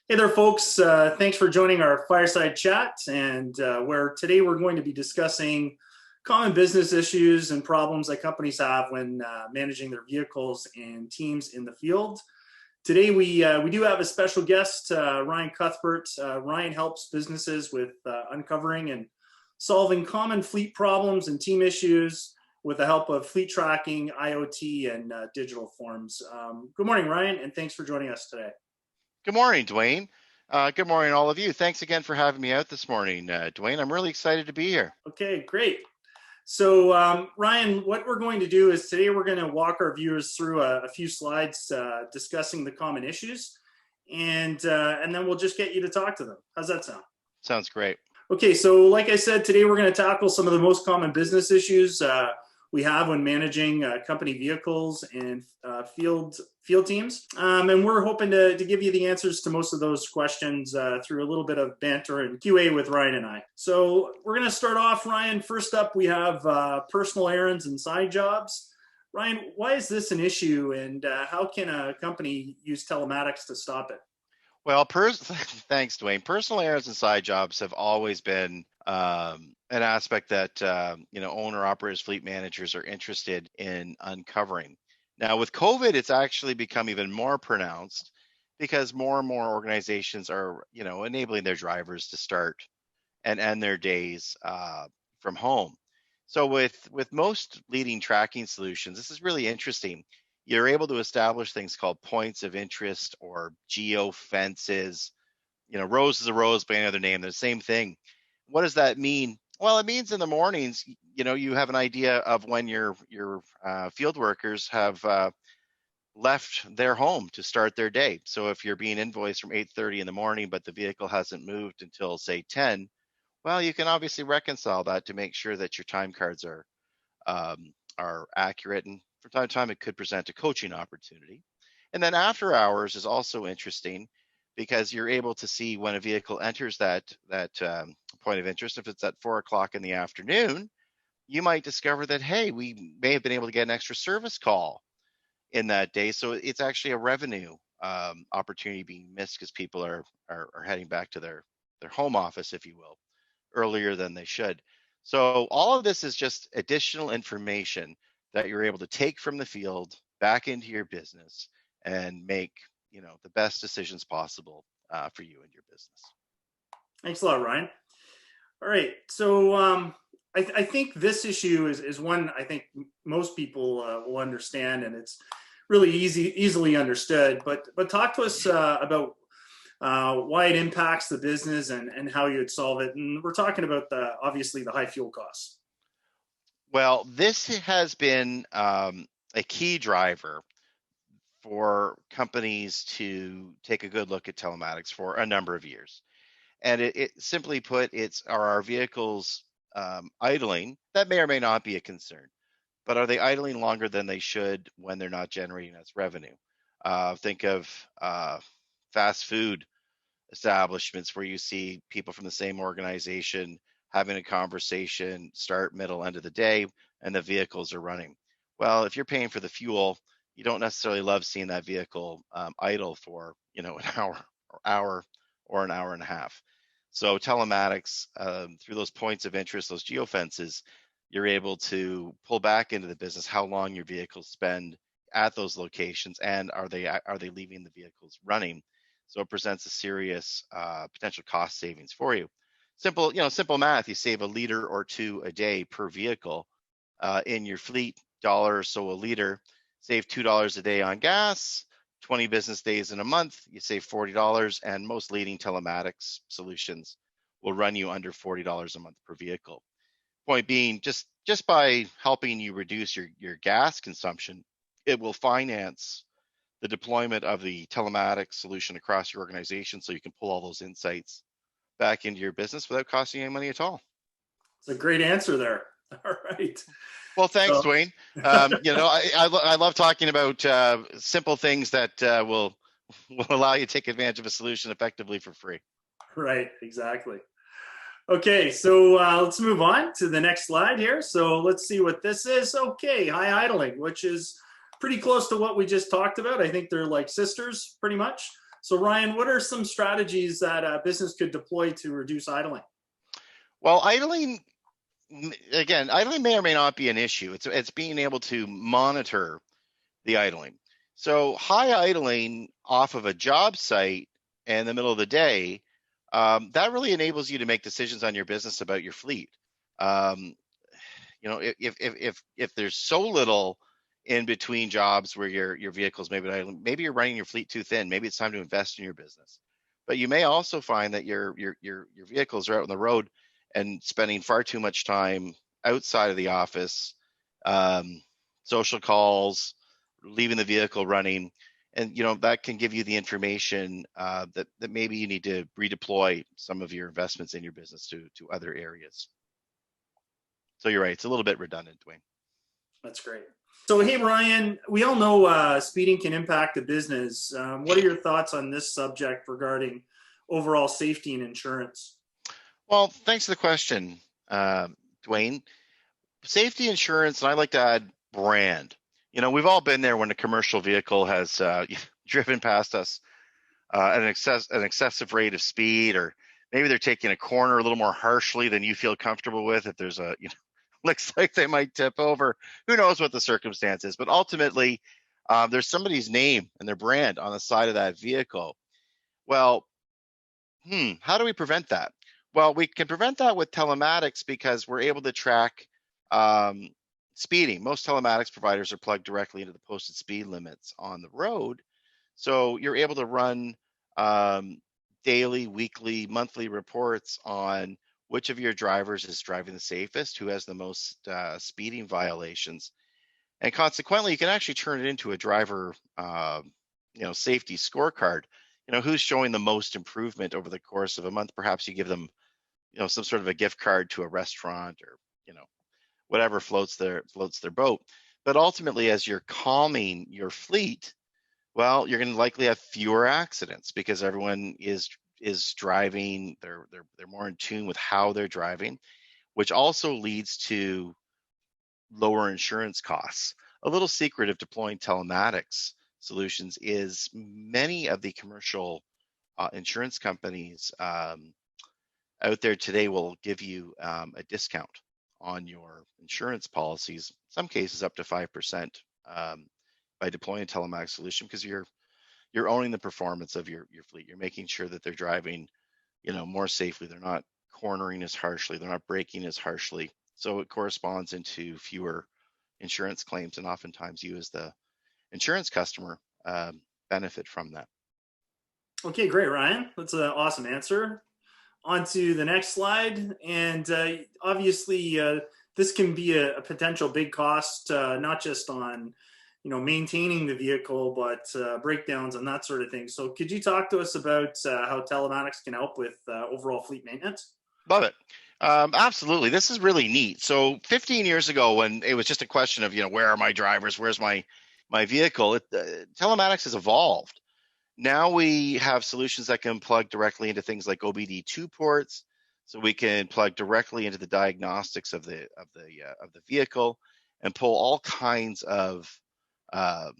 Hey there, folks. Thanks for joining our fireside chat, and where today we're going to be discussing common business issues and problems that companies have when managing their vehicles and teams in the field. Today we do have a special guest, Ryan Cuthbert. Ryan helps businesses with uncovering and solving common fleet problems and team issues with the help of fleet tracking, IoT, and digital forms. Good morning, Ryan, and thanks for joining us today. Good morning, Dwayne. Good morning, all of you. Thanks again for having me out this morning, Dwayne. I'm really excited to be here. Okay, great. So, Ryan, what we're going to do is today we're going to walk our viewers through a few slides discussing the common issues, and then we'll just get you to talk to them. How's that sound? Sounds great. Okay, so like I said, today we're going to tackle some of the most common business issues we have when managing company vehicles and field teams. And we're hoping to give you the answers to most of those questions through a little bit of banter and QA with Ryan and I. So we're going to start off, Ryan. First up, we have personal errands and side jobs. Ryan, why is this an issue, and how can a company use telematics to stop it? Well, thanks, Dwayne. Personal errands and side jobs have always been an aspect that owner-operators, fleet managers are interested in uncovering. Now, with COVID, it's actually become even more pronounced because more and more organizations are, enabling their drivers to start and end their days from home. So, with most leading tracking solutions, this is really interesting. You're able to establish things called points of interest or geo fences. Rose is a rose by another name. They're the same thing. What does that mean? Well, it means in the mornings, you have an idea of when your field workers have left their home to start their day. So if you're being invoiced from 8:30 in the morning, but the vehicle hasn't moved until say 10, well, you can obviously reconcile that to make sure that your time cards are accurate, and from time to time it could present a coaching opportunity. And then after hours is also interesting because you're able to see when a vehicle enters that point of interest. If it's at 4 o'clock in the afternoon, you might discover that, hey, we may have been able to get an extra service call in that day. So it's actually a revenue opportunity being missed because people are heading back to their home office, if you will, earlier than they should. So all of this is just additional information that you're able to take from the field back into your business and make the best decisions possible for you and your business. Thanks a lot, Ryan. All right, so I think this issue is one I think most people will understand, and it's really easily understood. But talk to us about why it impacts the business and how you'd solve it. And we're talking about obviously the high fuel costs. Well, this has been a key driver for companies to take a good look at telematics for a number of years. And it simply put, are our vehicles idling? That may or may not be a concern, but are they idling longer than they should when they're not generating us revenue? Think of fast food establishments where you see people from the same organization having a conversation, start, middle, end of the day, and the vehicles are running. Well, if you're paying for the fuel, you don't necessarily love seeing that vehicle idle for an hour or an hour and a half. So telematics, through those points of interest, those geofences, you're able to pull back into the business how long your vehicles spend at those locations, and are they leaving the vehicles running? So it presents a serious potential cost savings for you. Simple math. You save a liter or two a day per vehicle in your fleet, $1 or so a liter. Save $2 a day on gas. 20 business days in a month, you save $40, and most leading telematics solutions will run you under $40 a month per vehicle. Point being, just by helping you reduce your gas consumption, it will finance the deployment of the telematics solution across your organization, so you can pull all those insights back into your business without costing you any money at all. It's a great answer there. All right. Well, thanks, Dwayne. I love talking about simple things that will allow you to take advantage of a solution effectively for free. Right, exactly. Okay, so let's move on to the next slide here. So let's see what this is. Okay, high idling, which is pretty close to what we just talked about. I think they're like sisters, pretty much. So Ryan, what are some strategies that a business could deploy to reduce idling? Well, idling may or may not be an issue. It's being able to monitor the idling. So high idling off of a job site in the middle of the day, that really enables you to make decisions on your business about your fleet. Um, if there's so little in between jobs where your vehicles maybe you're running your fleet too thin. Maybe it's time to invest in your business. But you may also find that your vehicles are out on the road and spending far too much time outside of the office, um, social calls, leaving the vehicle running, and that can give you the information that maybe you need to redeploy some of your investments in your business to other areas. So you're right; it's a little bit redundant, Dwayne. That's great. So, hey, Ryan, we all know speeding can impact the business. What are your thoughts on this subject regarding overall safety and insurance? Well, thanks for the question, Dwayne. Safety insurance, and I like to add brand. We've all been there when a commercial vehicle has driven past us at an excessive rate of speed, or maybe they're taking a corner a little more harshly than you feel comfortable with. If there's looks like they might tip over, who knows what the circumstance is? But ultimately, there's somebody's name and their brand on the side of that vehicle. Well, how do we prevent that? Well, we can prevent that with telematics because we're able to track um, speeding. Most telematics providers are plugged directly into the posted speed limits on the road. So you're able to run um, daily, weekly, monthly reports on which of your drivers is driving the safest, who has the most speeding violations. And consequently, you can actually turn it into a driver safety scorecard. Who's showing the most improvement over the course of a month. Perhaps you give them some sort of a gift card to a restaurant, or whatever floats their boat. But ultimately, as you're calming your fleet, well, you're going to likely have fewer accidents because everyone is driving. They're more in tune with how they're driving, which also leads to lower insurance costs. A little secret of deploying telematics solutions is many of the commercial insurance companies out there today will give you a discount on your insurance policies, in some cases up to 5%, by deploying a telematics solution, because you're owning the performance of your fleet. You're making sure that they're driving more safely. They're not cornering as harshly. They're not braking as harshly. So it corresponds into fewer insurance claims, and oftentimes you as the insurance customer benefit from that. Okay, great, Ryan. That's an awesome answer. On to the next slide. And obviously, this can be a potential big cost, not just on maintaining the vehicle, but breakdowns and that sort of thing. So could you talk to us about how telematics can help with overall fleet maintenance? Love it. Absolutely. This is really neat. So 15 years ago, when it was just a question of, where are my drivers? Where's my vehicle? Telematics has evolved. Now we have solutions that can plug directly into things like OBD2 ports, so we can plug directly into the diagnostics of the vehicle and pull all kinds of uh,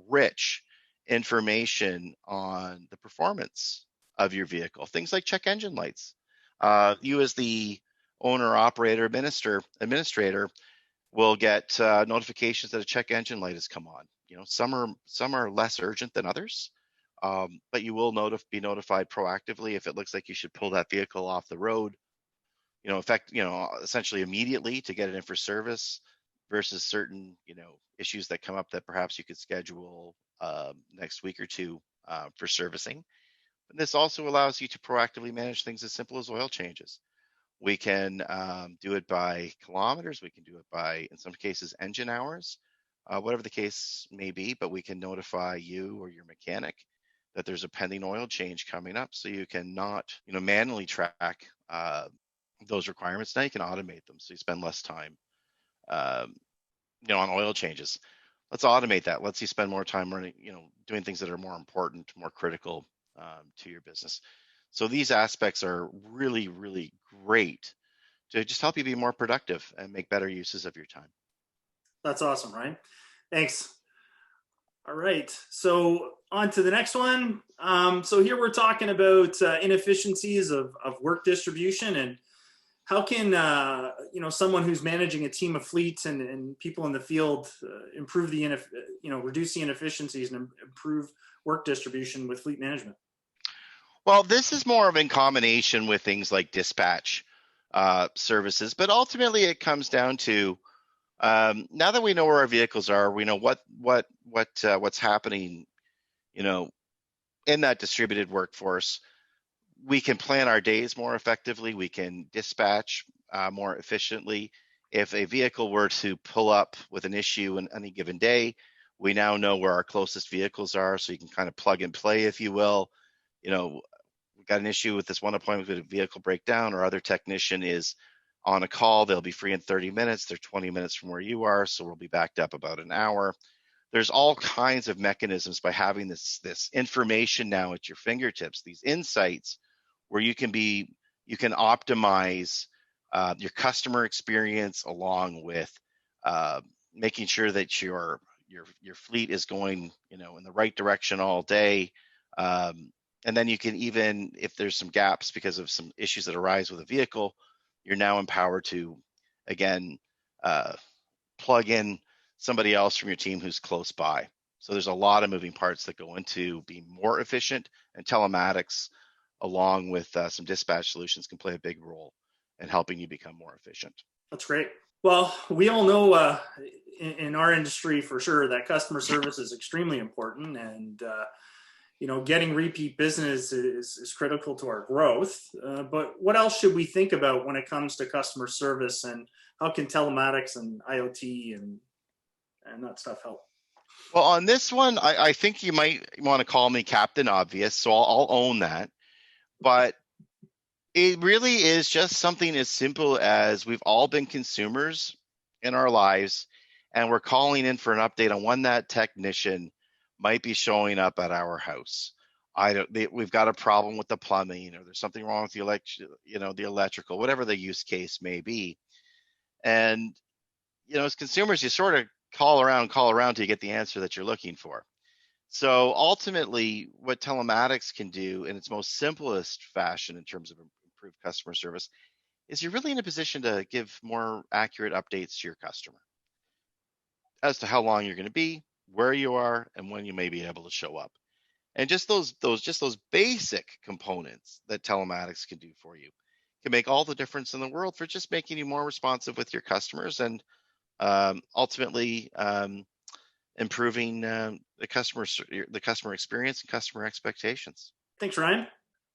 rich information on the performance of your vehicle. Things like check engine lights. You as the owner, operator, administrator will get notifications that a check engine light has come on. Some are less urgent than others, but you will be notified proactively if it looks like you should pull that vehicle off the road. Essentially immediately to get it in for service, versus certain issues that come up that perhaps you could schedule next week or two for servicing. And this also allows you to proactively manage things as simple as oil changes. We can do it by kilometers. We can do it by, in some cases, engine hours, whatever the case may be. But we can notify you or your mechanic that there's a pending oil change coming up, so you can not, manually track those requirements. Now you can automate them, so you spend less time, on oil changes. Let's automate that. Let's you spend more time running, doing things that are more important, more critical to your business. So these aspects are really, really great to just help you be more productive and make better uses of your time. That's awesome, Ryan. Thanks. All right. So on to the next one. So here we're talking about inefficiencies of work distribution and how can someone who's managing a team of fleets and people in the field improve reduce the inefficiencies and improve work distribution with fleet management. Well, this is more of in combination with things like dispatch services, but ultimately it comes down to now that we know where our vehicles are, we know what's happening, you know, in that distributed workforce. We can plan our days more effectively. We can dispatch more efficiently. If a vehicle were to pull up with an issue in any given day, we now know where our closest vehicles are, so you can kind of plug and play, if you will. You know, we got an issue with this one appointment with a vehicle breakdown, or other technician is on a call. They'll be free in 30 minutes. They're 20 minutes from where you are, so we'll be backed up about an hour. There's all kinds of mechanisms by having this information now at your fingertips, these insights where you can optimize your customer experience along with making sure that your fleet is going in the right direction all day. And then you can, even if there's some gaps because of some issues that arise with a vehicle, you're now empowered to again plug in somebody else from your team who's close by. So there's a lot of moving parts that go into being more efficient, and telematics along with some dispatch solutions can play a big role in helping you become more efficient. That's great. Well, we all know in our industry for sure that customer service is extremely important, and getting repeat business is critical to our growth. But what else should we think about when it comes to customer service, and how can telematics and IoT and that stuff help? Well, on this one, I think you might want to call me Captain Obvious, so I'll own that. But it really is just something as simple as we've all been consumers in our lives, and we're calling in for an update on when that technician might be showing up at our house. We've got a problem with the plumbing, or there's something wrong with the electrical, whatever the use case may be. And as consumers, you sort of call around till you get the answer that you're looking for. So ultimately, what telematics can do in its most simplest fashion in terms of improved customer service is you're really in a position to give more accurate updates to your customer as to how long you're going to be, where you are, and when you may be able to show up. And just those basic components that telematics can do for you can make all the difference in the world for just making you more responsive with your customers, and ultimately improving the customer experience and customer expectations. Thanks, Ryan.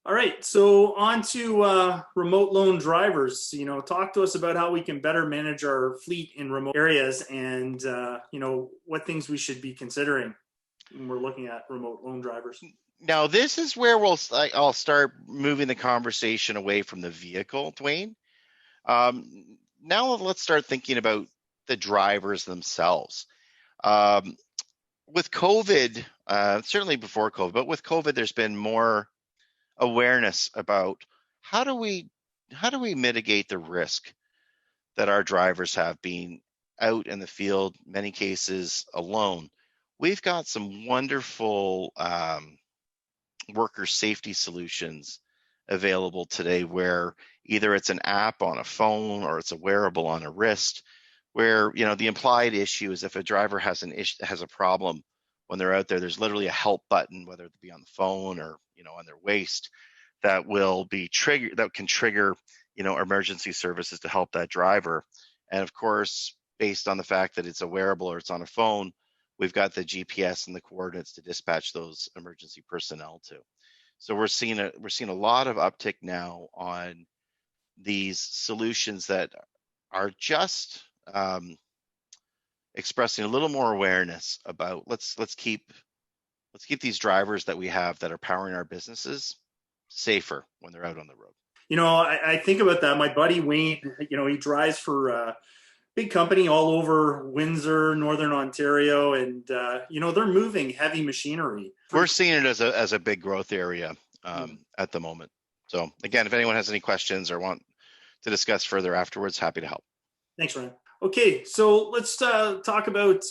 All right, so on to remote loan drivers. Talk to us about how we can better manage our fleet in remote areas, and what things we should be considering when we're looking at remote loan drivers. Now, this is where I'll start moving the conversation away from the vehicle, Dwayne. Now let's start thinking about the drivers themselves. With COVID, certainly before COVID, but with COVID, there's been more awareness about how do we mitigate the risk that our drivers have being out in the field, many cases alone. We've got some wonderful worker safety solutions available today, where either it's an app on a phone or it's a wearable on a wrist, where the implied issue is if a driver has a problem when they're out there, there's literally a help button, whether it be on the phone or on their waist, that can trigger emergency services to help that driver. And of course, based on the fact that it's a wearable or it's on a phone, we've got the GPS and the coordinates to dispatch those emergency personnel to. So we're seeing a lot of uptick now on these solutions that are just expressing a little more awareness about let's keep these drivers that we have that are powering our businesses safer when they're out on the road. I think about that. My buddy Wayne, he drives for a big company all over Windsor, Northern Ontario, and they're moving heavy machinery. We're seeing it as a big growth area at the moment. So again, if anyone has any questions or want to discuss further afterwards, happy to help. Thanks, Ryan. Okay, so let's talk about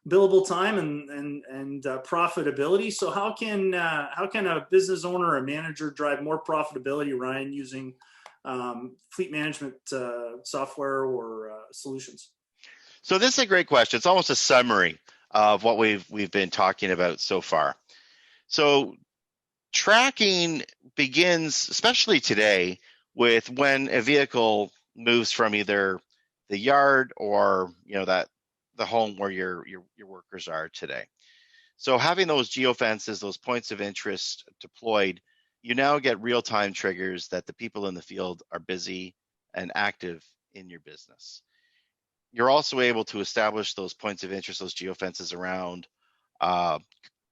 billable time and profitability. So how can a business owner or a manager drive more profitability, Ryan, using fleet management software or solutions? So this is a great question. It's almost a summary of what we've been talking about so far. So tracking begins, especially today, with when a vehicle moves from either the yard or that the home where your workers are today. So having those geofences, those points of interest deployed, you now get real-time triggers that the people in the field are busy and active in your business. You're also able to establish those points of interest, those geofences around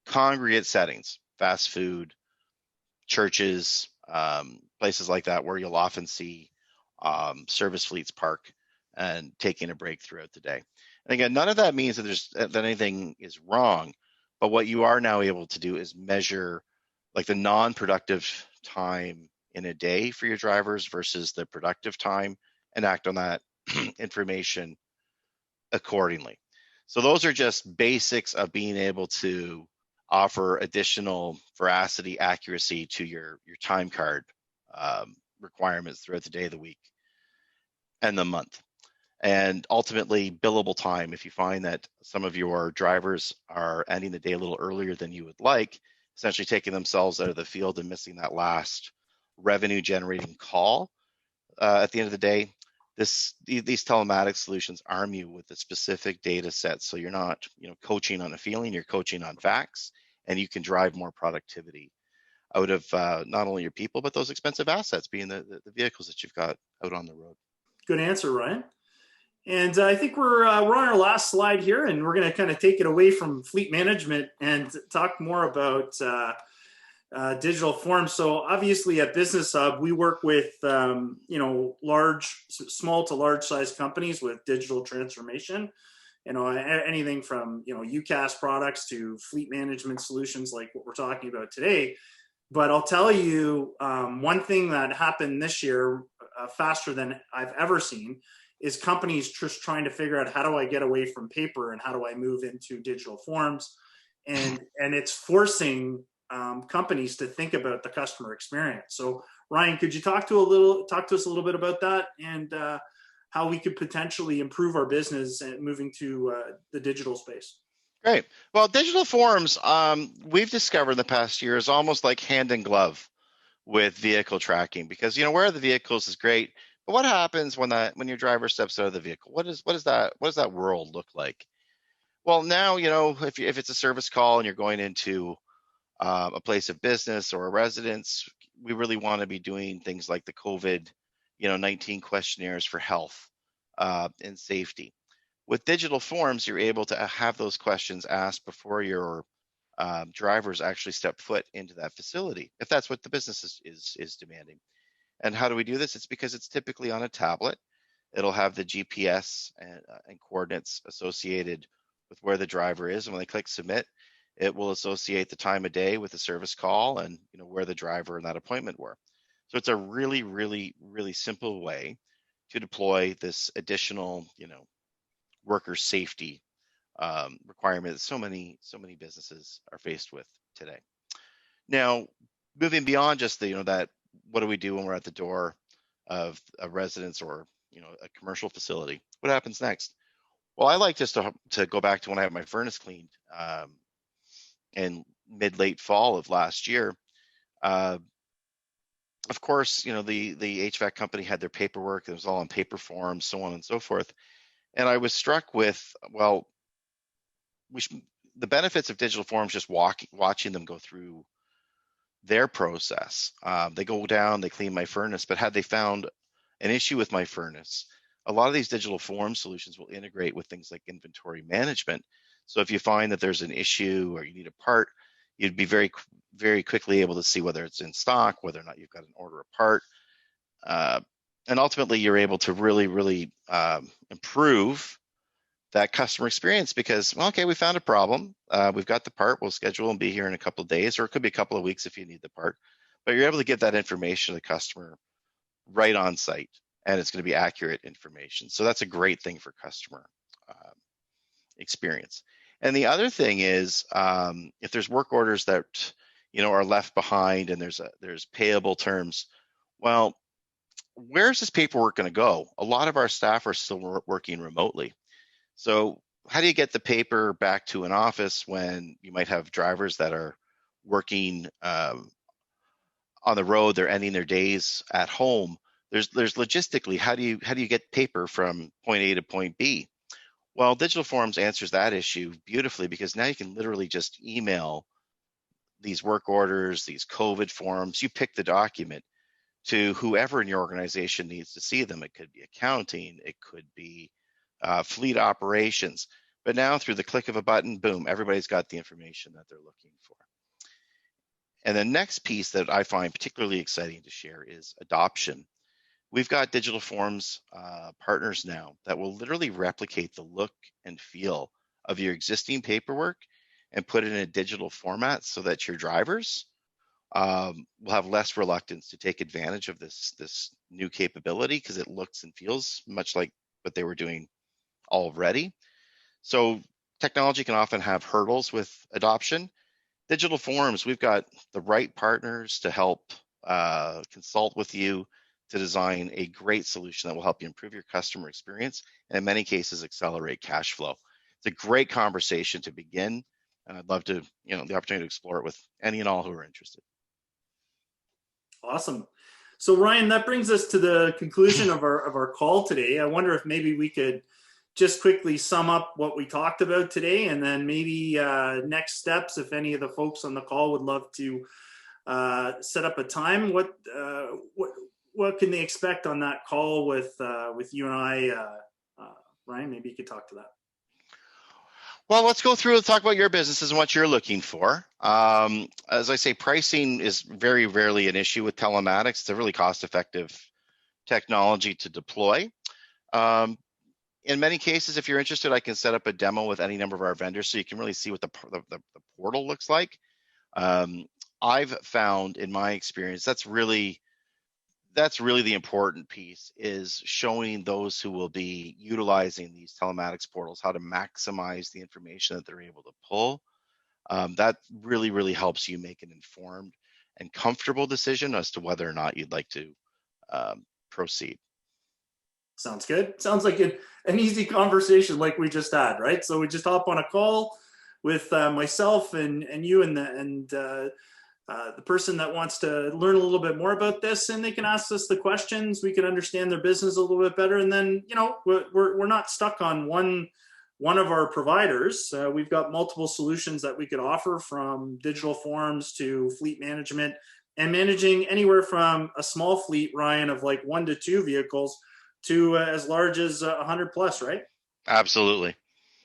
congregate settings, fast food, churches, places like that, where you'll often see service fleets park and taking a break throughout the day. And again, none of that means that anything is wrong, but what you are now able to do is measure like the non-productive time in a day for your drivers versus the productive time and act on that information accordingly. So those are just basics of being able to offer additional veracity, accuracy to your time card requirements throughout the day, the week, and the month. And ultimately, billable time. If you find that some of your drivers are ending the day a little earlier than you would like, essentially taking themselves out of the field and missing that last revenue generating call at the end of the day, these telematics solutions arm you with a specific data set, so you're not coaching on a feeling, you're coaching on facts, and you can drive more productivity out of not only your people but those expensive assets, being the vehicles that you've got out on the road. Good answer, Ryan. And I think we're on our last slide here, and we're going to kind of take it away from fleet management and talk more about digital forms. So obviously at Business Hub, we work with small to large size companies with digital transformation. Anything from UCaaS products to fleet management solutions like what we're talking about today. But I'll tell you, one thing that happened this year faster than I've ever seen is companies just trying to figure out, how do I get away from paper and how do I move into digital forms? And it's forcing companies to think about the customer experience. So Ryan, could you talk to us a little bit about that and how we could potentially improve our business and moving to the digital space? Great. Well, digital forms, we've discovered in the past year, is almost like hand in glove with vehicle tracking, because where are the vehicles is great, but what happens when your driver steps out of the vehicle? What does that world look like? Well, now if it's a service call and you're going into a place of business or a residence, we really want to be doing things like the COVID-19 questionnaires for health and safety. With digital forms, you're able to have those questions asked before your drivers actually step foot into that facility, if that's what the business is demanding. And how do we do this? It's because it's typically on a tablet. It'll have the GPS and coordinates associated with where the driver is, and when they click submit, it will associate the time of day with the service call and where the driver and that appointment were. So it's a really, really, really simple way to deploy this additional worker safety requirement that so many businesses are faced with today. Now, moving beyond just that, what do we do when we're at the door of a residence or a commercial facility? What happens next? Well, I like just to go back to when I had my furnace cleaned in late fall of last year. Of course, the HVAC company had their paperwork. It was all on paper forms, so on and so forth. And I was struck with, well, the benefits of digital forms, just watching them go through their process. They go down, they clean my furnace, but had they found an issue with my furnace, a lot of these digital form solutions will integrate with things like inventory management. So if you find that there's an issue or you need a part, you'd be very, very quickly able to see whether it's in stock, whether or not you've got an order a part. And ultimately, you're able to really, really improve that customer experience because, well, okay, we found a problem. We've got the part. We'll schedule and be here in a couple of days, or it could be a couple of weeks if you need the part. But you're able to get that information to the customer right on site, and it's going to be accurate information. So that's a great thing for customer experience. And the other thing is, if there's work orders that are left behind, and there's payable terms, well, where's this paperwork going to go? A lot of our staff are still working remotely. So how do you get the paper back to an office when you might have drivers that are working on the road? They're ending their days at home. There's logistically, how do you get paper from point A to point B? Well, digital forms answers that issue beautifully, because now you can literally just email these work orders, these COVID forms. You pick the document to whoever in your organization needs to see them. It could be accounting, it could be fleet operations. But now, through the click of a button, boom, everybody's got the information that they're looking for. And the next piece that I find particularly exciting to share is adoption. We've got digital forms partners now that will literally replicate the look and feel of your existing paperwork and put it in a digital format, so that your drivers will have less reluctance to take advantage of this new capability, because it looks and feels much like what they were doing already. So technology can often have hurdles with adoption. Digital forms, we've got the right partners to help consult with you to design a great solution that will help you improve your customer experience, and in many cases accelerate cash flow. It's a great conversation to begin, and I'd love to, the opportunity to explore it with any and all who are interested. Awesome. So Ryan, that brings us to the conclusion of our call today. I wonder if maybe we could just quickly sum up what we talked about today, and then maybe next steps, if any of the folks on the call would love to set up a time. What can they expect on that call with you and I? Ryan, maybe you could talk to that. Well, let's go through and talk about your businesses and what you're looking for. As I say, pricing is very rarely an issue with telematics. It's a really cost-effective technology to deploy. In many cases, if you're interested, I can set up a demo with any number of our vendors, so you can really see what the portal looks like. I've found, in my experience, that's really the important piece, is showing those who will be utilizing these telematics portals how to maximize the information that they're able to pull. That really helps you make an informed and comfortable decision as to whether or not you'd like to proceed. Sounds good. Sounds like an easy conversation like we just had, right? So we just hop on a call with myself and you and the person that wants to learn a little bit more about this, and they can ask us the questions. We can understand their business a little bit better, and then we're not stuck on one of our providers. We've got multiple solutions that we could offer, from digital forms to fleet management, and managing anywhere from a small fleet, Ryan, of like 1 to 2 vehicles to as large as 100 plus, right? Absolutely.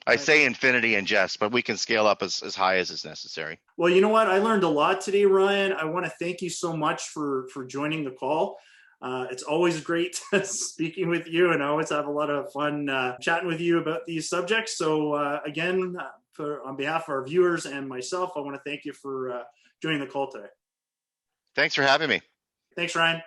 I say infinity in jest, but we can scale up as high as is necessary. Well, you know what? I learned a lot today, Ryan. I want to thank you so much for joining the call. It's always great speaking with you, and I always have a lot of fun chatting with you about these subjects. So again, on behalf of our viewers and myself, I want to thank you for joining the call today. Thanks for having me. Thanks, Ryan.